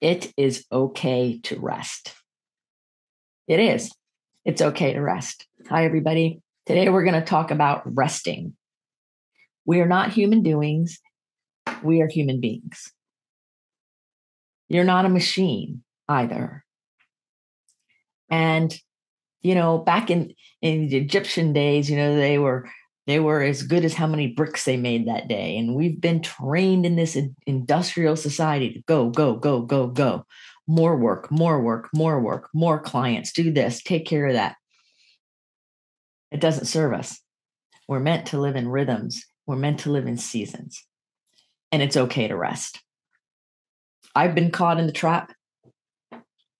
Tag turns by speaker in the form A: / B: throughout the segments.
A: It is okay to rest. It is. It's okay to rest. Hi, everybody. Today we're going to talk about resting. We are not human doings. We are human beings. You're not a machine either. And, back in the Egyptian days, they were as good as how many bricks they made that day. And we've been trained in this industrial society to go, go, go, go, go. More work, more work, more work, more clients, do this, take care of that. It doesn't serve us. We're meant to live in rhythms. We're meant to live in seasons. And it's okay to rest. I've been caught in the trap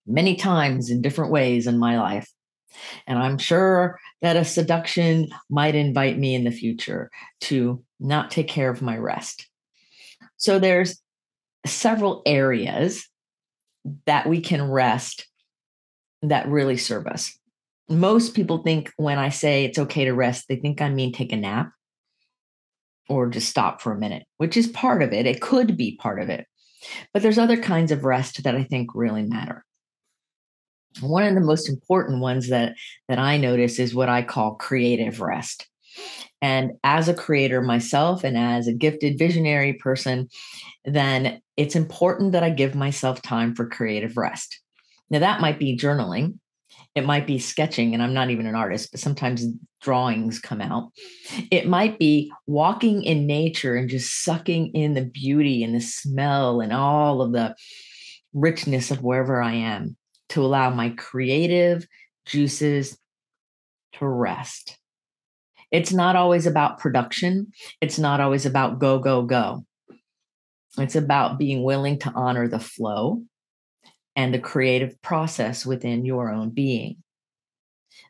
A: many times in different ways in my life. And I'm sure that a seduction might invite me in the future to not take care of my rest. So there's several areas that we can rest that really serve us. Most people think when I say it's okay to rest, they think I mean take a nap or just stop for a minute, which is part of it. It could be part of it. But there's other kinds of rest that I think really matter. One of the most important ones that I notice is what I call creative rest. And as a creator myself and as a gifted visionary person, then it's important that I give myself time for creative rest. Now, that might be journaling. It might be sketching, and I'm not even an artist, but sometimes drawings come out. It might be walking in nature and just sucking in the beauty and the smell and all of the richness of wherever I am to allow my creative juices to rest. It's not always about production. It's not always about go, go, go. It's about being willing to honor the flow and the creative process within your own being.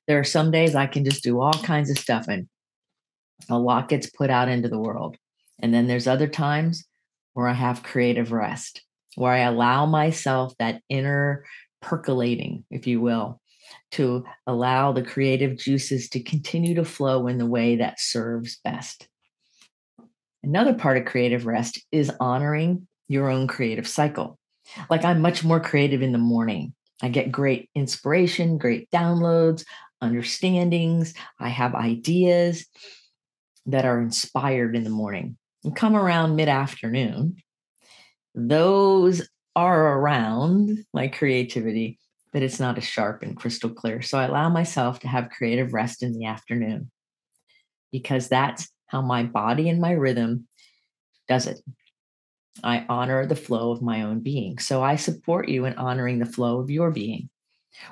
A: There are some days I can just do all kinds of stuff and a lot gets put out into the world. And then there's other times where I have creative rest, where I allow myself that inner percolating, if you will, to allow the creative juices to continue to flow in the way that serves best. Another part of creative rest is honoring your own creative cycle. Like I'm much more creative in the morning. I get great inspiration, great downloads, understandings. I have ideas that are inspired in the morning. And come around mid-afternoon, those are around my creativity, but it's not as sharp and crystal clear. So I allow myself to have creative rest in the afternoon because that's how my body and my rhythm does it. I honor the flow of my own being. So I support you in honoring the flow of your being.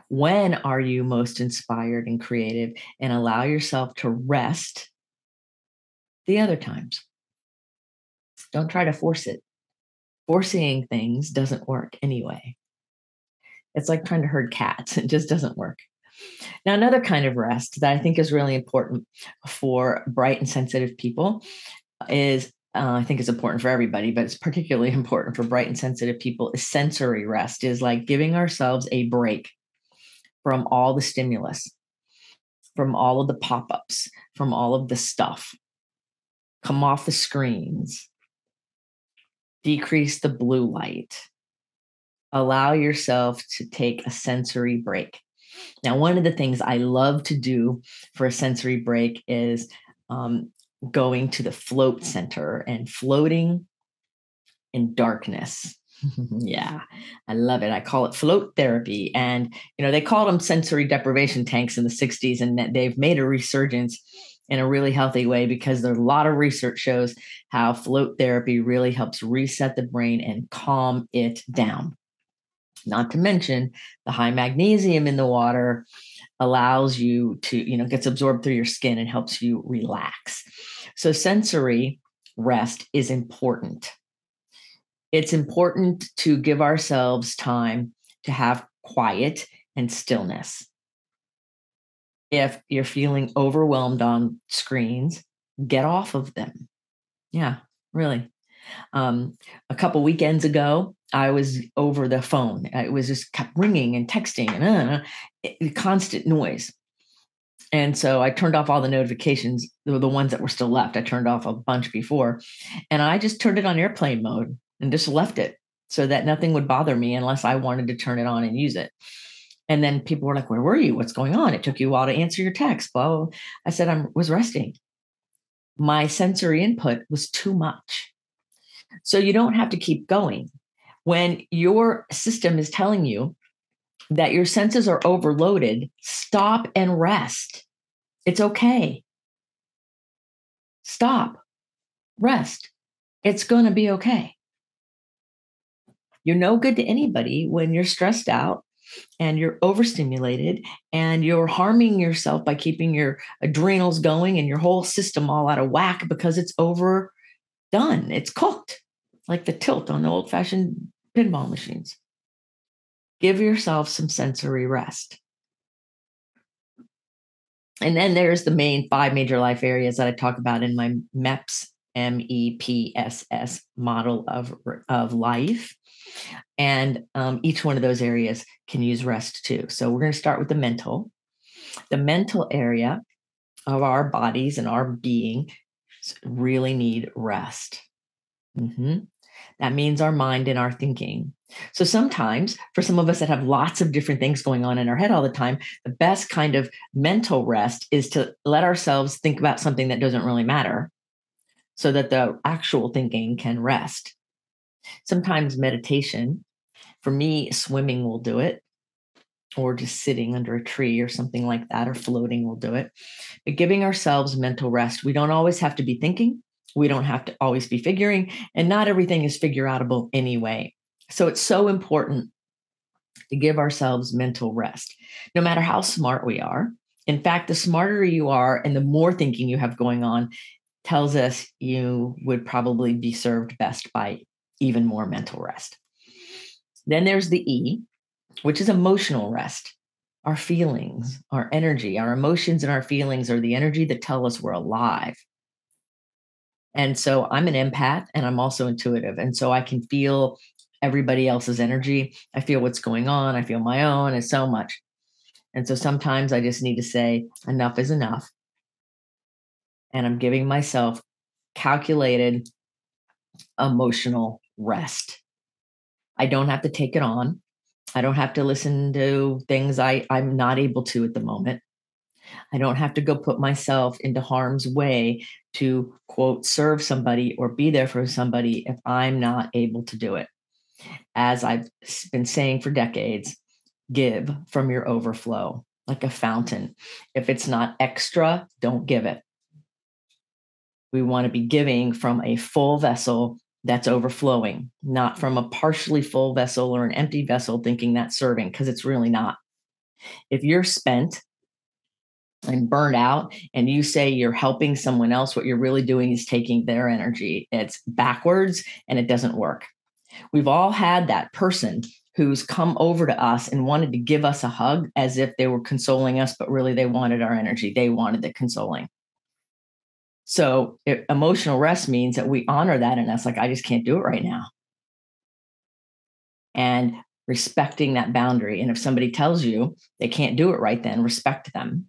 A: When are you most inspired and creative? And allow yourself to rest the other times. Don't try to force it. Forcing things doesn't work anyway. It's like trying to herd cats. It just doesn't work. Now, another kind of rest that I think is really important for bright and sensitive people is I think it's important for everybody, but it's particularly important for bright and sensitive people is sensory rest, is like giving ourselves a break from all the stimulus, from all of the pop-ups, from all of the stuff. Come off the screens, decrease the blue light, allow yourself to take a sensory break. Now, one of the things I love to do for a sensory break is going to the float center and floating in darkness. Yeah, I love it. I call it float therapy. And, they called them sensory deprivation tanks in the 60s, and they've made a resurgence in a really healthy way because there's a lot of research shows how float therapy really helps reset the brain and calm it down. Not to mention the high magnesium in the water allows you to, gets absorbed through your skin and helps you relax. So sensory rest is important. It's important to give ourselves time to have quiet and stillness. If you're feeling overwhelmed on screens, get off of them. Yeah, really. A couple weekends ago, I was over the phone. It was just kept ringing and texting and constant noise. And so I turned off all the notifications, the ones that were still left. I turned off a bunch before, and I just turned it on airplane mode and just left it. so that nothing would bother me unless I wanted to turn it on and use it. And then people were like, where were you? What's going on? It took you a while to answer your text. Blah, blah, blah. I said, I was resting. My sensory input was too much. So you don't have to keep going. When your system is telling you that your senses are overloaded, stop and rest. It's okay. Stop, rest. It's going to be okay. You're no good to anybody when you're stressed out and you're overstimulated and you're harming yourself by keeping your adrenals going and your whole system all out of whack because it's overdone. It's cooked like the tilt on the old fashioned pinball machines. Give yourself some sensory rest. And then there's the main 5 major life areas that I talk about in my MEPS, MEPSS model of life. And each one of those areas can use rest too. So we're going to start with the mental. The mental area of our bodies and our being really need rest. That means our mind and our thinking. So sometimes for some of us that have lots of different things going on in our head all the time, the best kind of mental rest is to let ourselves think about something that doesn't really matter so that the actual thinking can rest. Sometimes meditation, for me, swimming will do it, or just sitting under a tree or something like that, or floating will do it. But giving ourselves mental rest, we don't always have to be thinking. We don't have to always be figuring, and not everything is figure outable anyway. So it's so important to give ourselves mental rest, no matter how smart we are. In fact, the smarter you are and the more thinking you have going on tells us you would probably be served best by even more mental rest. Then there's the E, which is emotional rest. Our feelings, our energy, our emotions and our feelings are the energy that tell us we're alive. And so I'm an empath and I'm also intuitive. And so I can feel everybody else's energy. I feel what's going on. I feel my own. It's so much. And so sometimes I just need to say, enough is enough. And I'm giving myself calculated emotional rest. I don't have to take it on. I don't have to listen to things I'm not able to at the moment. I don't have to go put myself into harm's way to, quote, serve somebody or be there for somebody if I'm not able to do it. As I've been saying for decades, give from your overflow like a fountain. If it's not extra, don't give it. We want to be giving from a full vessel that's overflowing, not from a partially full vessel or an empty vessel thinking that's serving, because it's really not. If you're spent and burned out and you say you're helping someone else, what you're really doing is taking their energy. It's backwards and it doesn't work. We've all had that person who's come over to us and wanted to give us a hug as if they were consoling us, but really they wanted our energy. They wanted the consoling. So emotional rest means that we honor that in us. Like, I just can't do it right now. And respecting that boundary. And if somebody tells you they can't do it right then, respect them.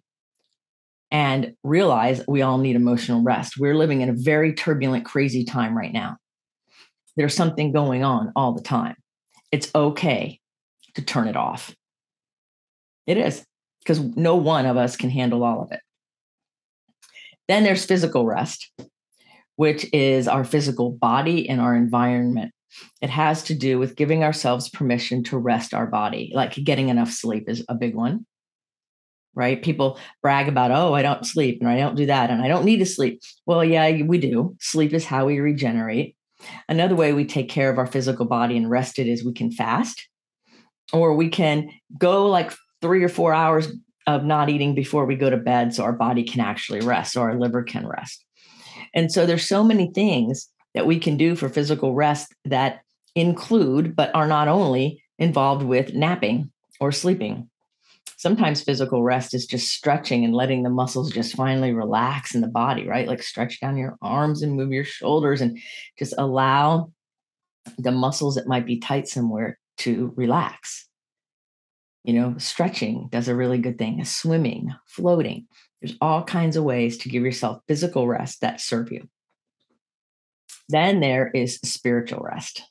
A: And realize we all need emotional rest. We're living in a very turbulent, crazy time right now. There's something going on all the time. It's okay to turn it off. It is, because no one of us can handle all of it. Then there's physical rest, which is our physical body and our environment. It has to do with giving ourselves permission to rest our body, like getting enough sleep is a big one. Right? People brag about, oh, I don't sleep and I don't do that and I don't need to sleep. Well, yeah, we do. Sleep is how we regenerate. Another way we take care of our physical body and rest it is we can fast, or we can go like 3 or 4 hours of not eating before we go to bed so our body can actually rest, so our liver can rest. And so there's so many things that we can do for physical rest that include, but are not only involved with napping or sleeping. Sometimes physical rest is just stretching and letting the muscles just finally relax in the body, right? Like stretch down your arms and move your shoulders and just allow the muscles that might be tight somewhere to relax. Stretching does a really good thing. Swimming, floating. There's all kinds of ways to give yourself physical rest that serve you. Then there is spiritual rest.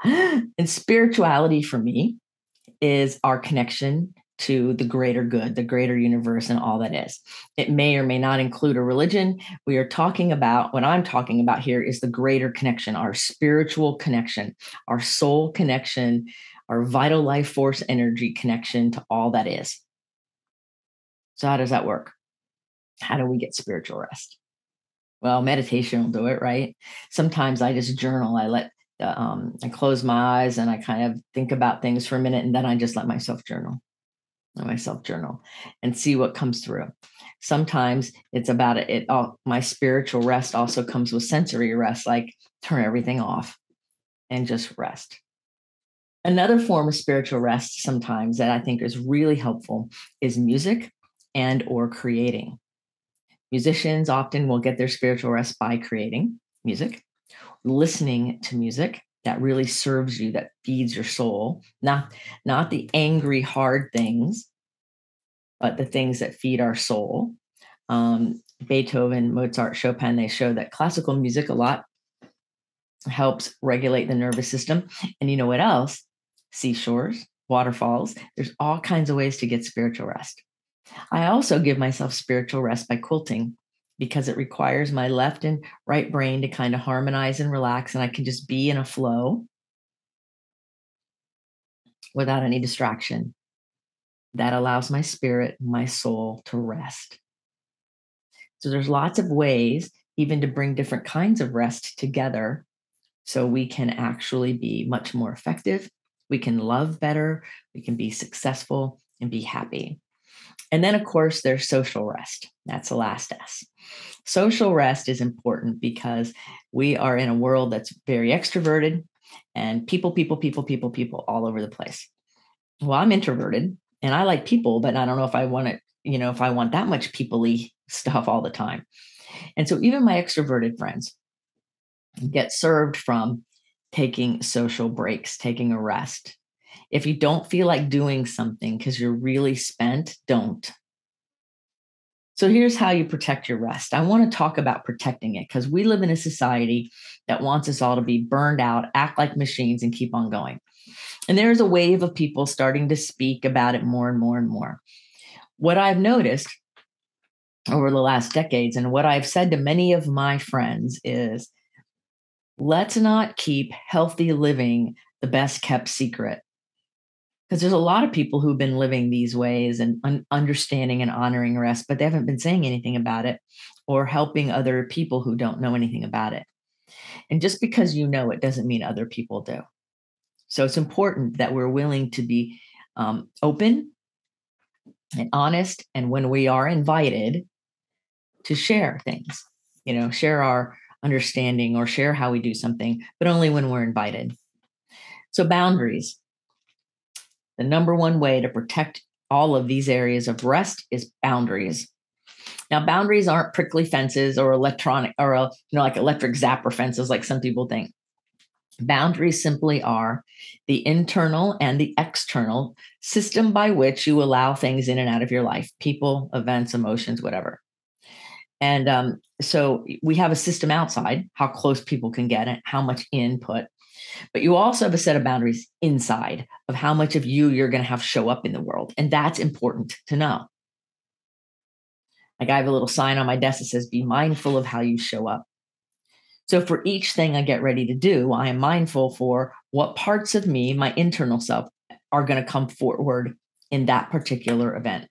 A: And spirituality for me is our connection to the greater good, the greater universe, and all that is. It may or may not include a religion. We are talking about, what I'm talking about here is the greater connection, our spiritual connection, our soul connection, our vital life force energy connection to all that is. So, how does that work? How do we get spiritual rest? Well, meditation will do it, right? Sometimes I just journal. I close my eyes and I kind of think about things for a minute, and then I just let myself journal. And see what comes through. Sometimes it's about it. All my spiritual rest also comes with sensory rest, like turn everything off and just rest. Another form of spiritual rest sometimes that I think is really helpful is music and or creating. Musicians often will get their spiritual rest by creating music, listening to music that really serves you, that feeds your soul, not the angry, hard things, but the things that feed our soul. Beethoven, Mozart, Chopin, they show that classical music a lot helps regulate the nervous system. And you know what else? Seashores, waterfalls. There's all kinds of ways to get spiritual rest. I also give myself spiritual rest by quilting because it requires my left and right brain to kind of harmonize and relax, and I can just be in a flow without any distraction. That allows my spirit, my soul to rest. So there's lots of ways even to bring different kinds of rest together so we can actually be much more effective. We can love better, we can be successful and be happy. And then, of course, there's social rest. That's the last S. Social rest is important because we are in a world that's very extroverted and people all over the place. Well, I'm introverted and I like people, but I don't know if I want it, if I want that much people-y stuff all the time. And so even my extroverted friends get served from taking social breaks, taking a rest. If you don't feel like doing something because you're really spent, don't. So here's how you protect your rest. I want to talk about protecting it because we live in a society that wants us all to be burned out, act like machines, and keep on going. And there's a wave of people starting to speak about it more and more and more. What I've noticed over the last decades and what I've said to many of my friends is, let's not keep healthy living the best kept secret. Because there's a lot of people who've been living these ways and understanding and honoring rest, but they haven't been saying anything about it or helping other people who don't know anything about it. And just because you know it doesn't mean other people do. So it's important that we're willing to be open and honest. And when we are invited to share things, share our understanding or share how we do something, but only when we're invited. So boundaries. The number one way to protect all of these areas of rest is boundaries. Now, boundaries aren't prickly fences or electronic or like electric zapper fences, like some people think. Boundaries simply are the internal and the external system by which you allow things in and out of your life, people, events, emotions, whatever. And so we have a system outside, how close people can get it, how much input. But you also have a set of boundaries inside of how much of you're going to have show up in the world. And that's important to know. Like I have a little sign on my desk that says, be mindful of how you show up. So for each thing I get ready to do, I am mindful for what parts of me, my internal self, are going to come forward in that particular event.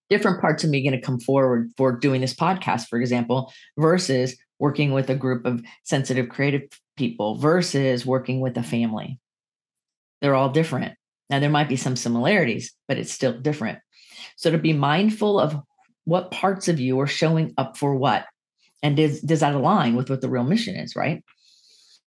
A: Different parts of me are going to come forward for doing this podcast, for example, versus working with a group of sensitive, creative people versus working with a family. They're all different. Now, there might be some similarities, but it's still different. So to be mindful of what parts of you are showing up for what, and does that align with what the real mission is, right?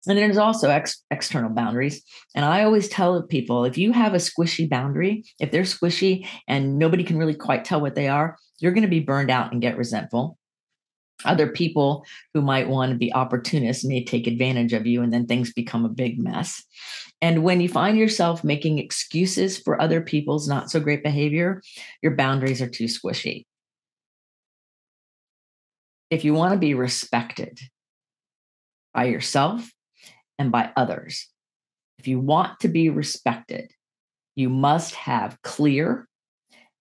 A: And then there's also external boundaries. And I always tell people, if you have a squishy boundary, if they're squishy and nobody can really quite tell what they are, you're going to be burned out and get resentful. Other people who might want to be opportunists may take advantage of you, and then things become a big mess. And when you find yourself making excuses for other people's not so great behavior, your boundaries are too squishy. If you want to be respected, by yourself and by others. If you want to be respected, you must have clear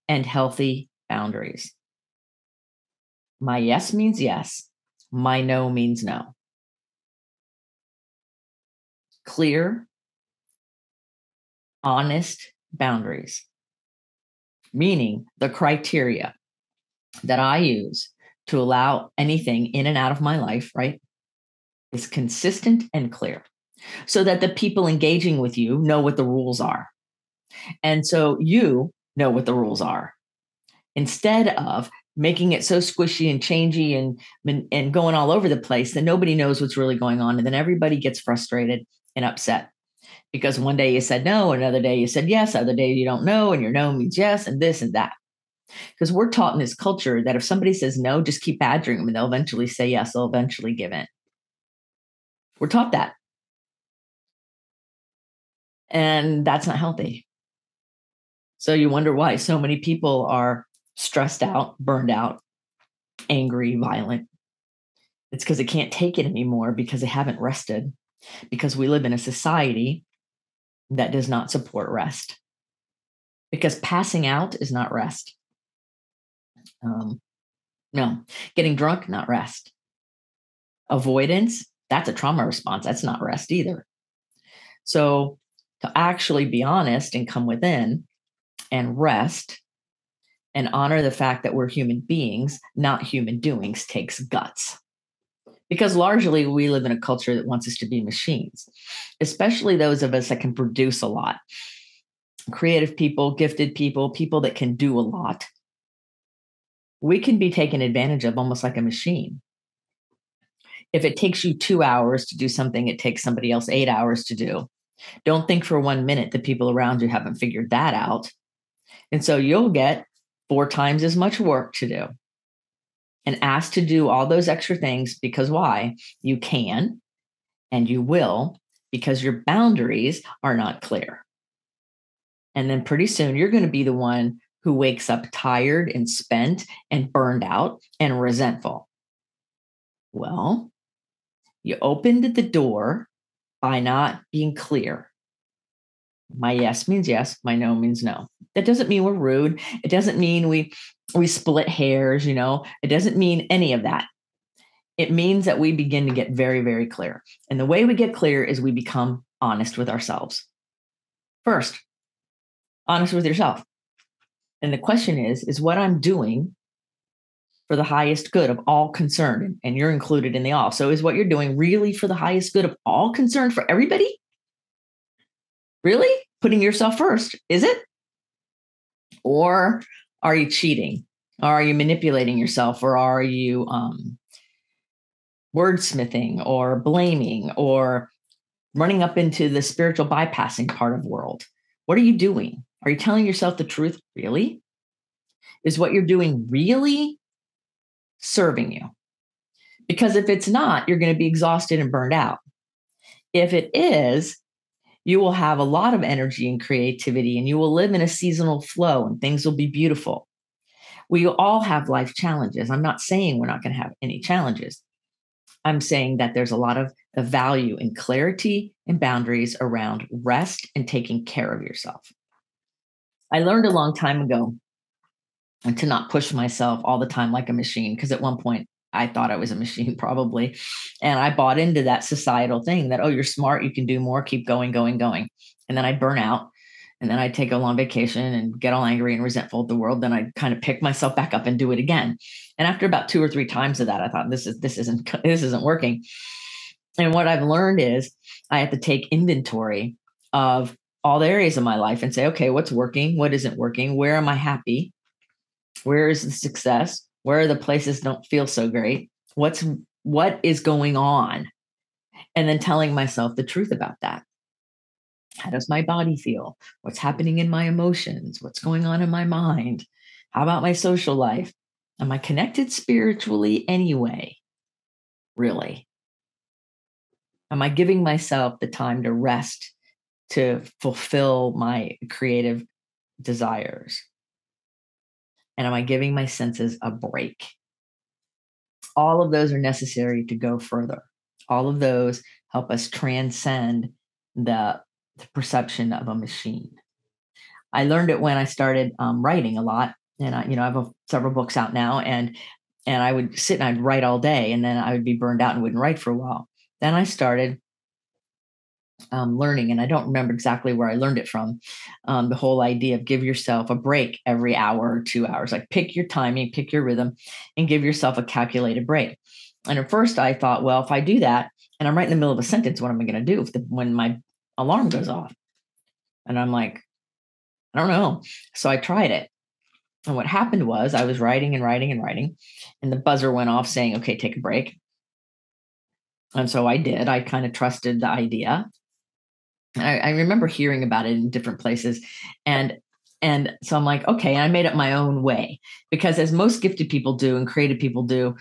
A: and healthy boundaries. My yes means yes. My no means no. Clear, honest boundaries, meaning the criteria that I use to allow anything in and out of my life, right, is consistent and clear so that the people engaging with you know what the rules are. And so you know what the rules are instead of making it so squishy and changey and going all over the place that nobody knows what's really going on. And then everybody gets frustrated and upset because one day you said no, another day you said yes, other day you don't know, and your no means yes, and this and that. Because we're taught in this culture that if somebody says no, just keep badgering them and they'll eventually say yes, they'll eventually give in. We're taught that. And that's not healthy. So you wonder why so many people are stressed out, burned out, angry, violent. It's because they can't take it anymore because they haven't rested, because we live in a society that does not support rest. Because passing out is not rest. No, getting drunk, not rest. Avoidance, that's a trauma response. That's not rest either. So to actually be honest and come within and rest and honor the fact that we're human beings, not human doings, takes guts. Because largely we live in a culture that wants us to be machines, especially those of us that can produce a lot. Creative people, gifted people, people that can do a lot. We can be taken advantage of almost like a machine. If it takes you 2 hours to do something, it takes somebody else 8 hours to do. Don't think for 1 minute the people around you haven't figured that out. And so you'll get 4 times as much work to do and asked to do all those extra things because why? You can and you will because your boundaries are not clear. And then pretty soon you're going to be the one who wakes up tired and spent and burned out and resentful. Well, you opened the door by not being clear. My yes means yes, my no means no. That doesn't mean we're rude. It doesn't mean we split hairs, you know. It doesn't mean any of that. It means that we begin to get very, very clear. And the way we get clear is we become honest with ourselves. First, honest with yourself. And the question is what I'm doing for the highest good of all concerned? And you're included in the all. So is what you're doing really for the highest good of all concerned for everybody? Really? Putting yourself first, is it? Or are you cheating? Or are you manipulating yourself? Or are you wordsmithing or blaming or running up into the spiritual bypassing part of the world? What are you doing? Are you telling yourself the truth? Really? Is what you're doing really serving you? Because if it's not, you're going to be exhausted and burned out. If it is, you will have a lot of energy and creativity and you will live in a seasonal flow and things will be beautiful. We all have life challenges. I'm not saying we're not going to have any challenges. I'm saying that there's a lot of value in clarity and boundaries around rest and taking care of yourself. I learned a long time ago to not push myself all the time like a machine, because at one point I thought I was a machine probably. And I bought into that societal thing that, oh, you're smart, you can do more, keep going, going, going. And then I'd burn out. And then I'd take a long vacation and get all angry and resentful at the world. Then I'd kind of pick myself back up and do it again. And after about 2 or 3 times of that, I thought this isn't working. And what I've learned is I have to take inventory of all the areas of my life and say, okay, what's working? What isn't working? Where am I happy? Where is the success? Where are the places don't feel so great? What is going on? And then telling myself the truth about that. How does my body feel? What's happening in my emotions? What's going on in my mind? How about my social life? Am I connected spiritually anyway? Really? Am I giving myself the time to rest, to fulfill my creative desires? And am I giving my senses a break? All of those are necessary to go further. All of those help us transcend the perception of a machine. I learned it when I started writing a lot, and I have several books out now, and I would sit and I'd write all day, and then I would be burned out and wouldn't write for a while. Then I started learning, and I don't remember exactly where I learned it from. The whole idea of give yourself a break every hour or 2 hours, like pick your timing, pick your rhythm, and give yourself a calculated break. And at first I thought, well, if I do that and I'm right in the middle of a sentence, what am I going to do when my alarm goes off? And I'm like, I don't know. So I tried it. And what happened was I was writing and writing and writing, and the buzzer went off saying, okay, take a break. And so I did. I kind of trusted the idea. I remember hearing about it in different places. And so I'm like, okay, and I made it my own way, because as most gifted people do and creative people do,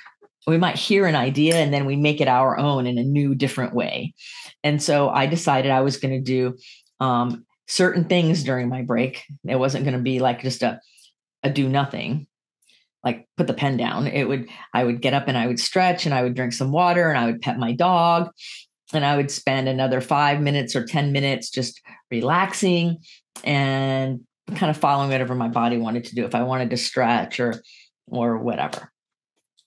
A: we might hear an idea and then we make it our own in a new, different way. And so I decided I was going to do certain things during my break. It wasn't going to be like just a do nothing, like put the pen down. I would get up and I would stretch and I would drink some water and I would pet my dog, and I would spend another 5 minutes or 10 minutes just relaxing and kind of following whatever my body wanted to do, if I wanted to stretch or whatever.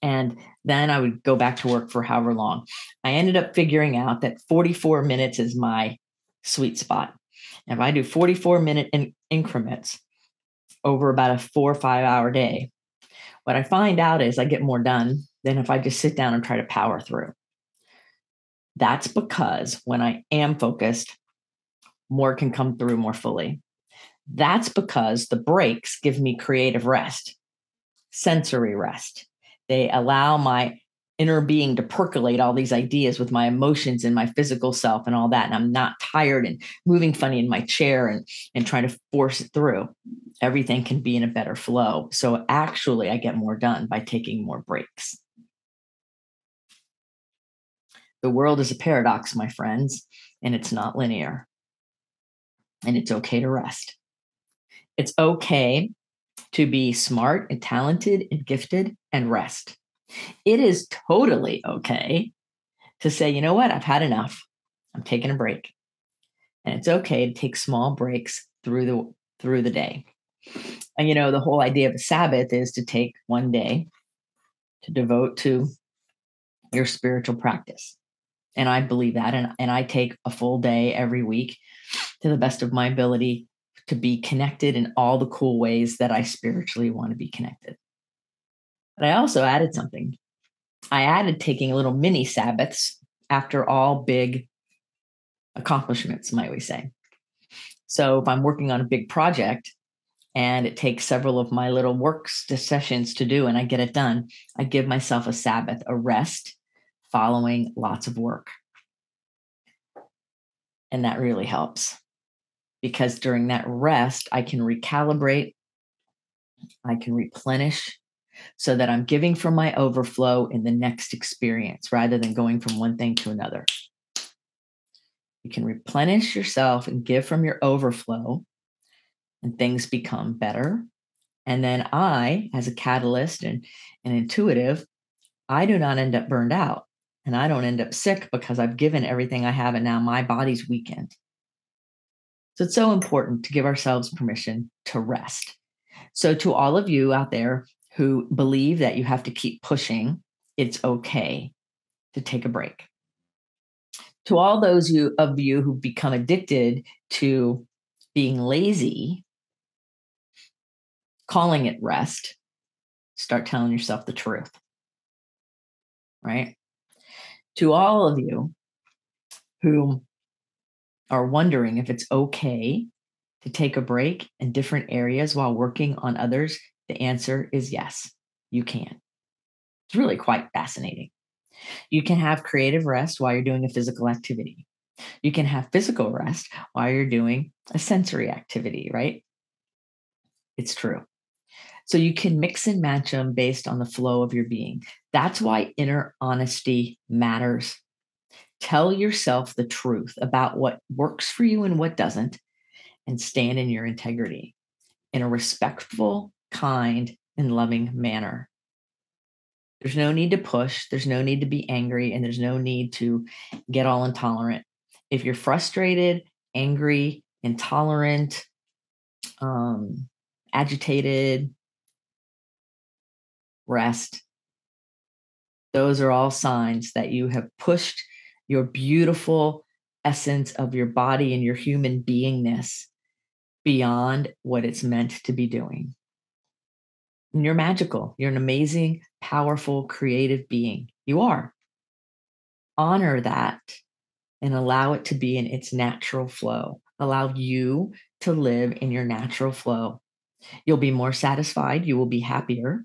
A: And then I would go back to work for however long. I ended up figuring out that 44 minutes is my sweet spot. If I do 44-minute increments over about a 4 or 5 hour day, what I find out is I get more done than if I just sit down and try to power through. That's because when I am focused, more can come through more fully. That's because the breaks give me creative rest, sensory rest. They allow my inner being to percolate all these ideas with my emotions and my physical self and all that. And I'm not tired and moving funny in my chair and trying to force it through. Everything can be in a better flow. So actually, I get more done by taking more breaks. The world is a paradox, my friends, and it's not linear. And it's okay to rest. It's okay to be smart and talented and gifted and rest. It is totally okay to say, you know what, I've had enough. I'm taking a break. And it's okay to take small breaks through the day. And the whole idea of a Sabbath is to take one day to devote to your spiritual practice. And I believe that. And I take a full day every week to the best of my ability to be connected in all the cool ways that I spiritually want to be connected. But I also added something. I added taking little mini Sabbaths after all big accomplishments, might we say. So if I'm working on a big project and it takes several of my little work sessions to do and I get it done, I give myself a Sabbath, a rest following lots of work. And that really helps, because during that rest, I can recalibrate, I can replenish, so that I'm giving from my overflow in the next experience rather than going from one thing to another. You can replenish yourself and give from your overflow, and things become better. And then I, as a catalyst and an intuitive, I do not end up burned out, and I don't end up sick because I've given everything I have and now my body's weakened. So it's so important to give ourselves permission to rest. So to all of you out there who believe that you have to keep pushing, it's okay to take a break. To all those of you who become addicted to being lazy, calling it rest, start telling yourself the truth, right? To all of you who are wondering if it's okay to take a break in different areas while working on others, the answer is yes, you can. It's really quite fascinating. You can have creative rest while you're doing a physical activity. You can have physical rest while you're doing a sensory activity, right? It's true. So you can mix and match them based on the flow of your being. That's why inner honesty matters. Tell yourself the truth about what works for you and what doesn't, and stand in your integrity in a respectful, kind, and loving manner. There's no need to push, there's no need to be angry, and there's no need to get all intolerant. If you're frustrated, angry, intolerant, um, agitated, rest. Those are all signs that you have pushed your beautiful essence of your body and your human beingness beyond what it's meant to be doing. And you're magical. You're an amazing, powerful, creative being. You are. Honor that and allow it to be in its natural flow. Allow you to live in your natural flow. You'll be more satisfied. You will be happier.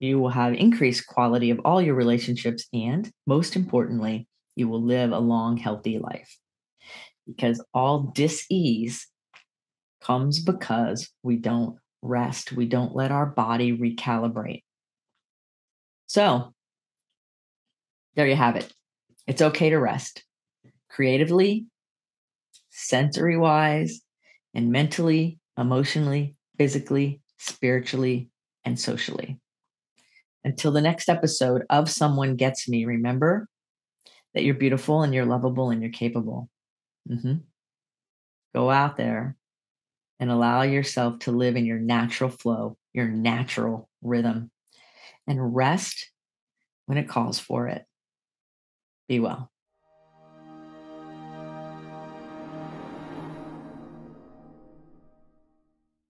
A: You will have increased quality of all your relationships. And most importantly, you will live a long, healthy life because all dis-ease comes because we don't rest. We don't let our body recalibrate. So there you have it. It's okay to rest creatively, sensory wise, and mentally, emotionally, physically, spiritually, and socially. Until the next episode of Someone Gets Me, remember that you're beautiful and you're lovable and you're capable. Mhm. Go out there and allow yourself to live in your natural flow, your natural rhythm, and rest when it calls for it. Be well.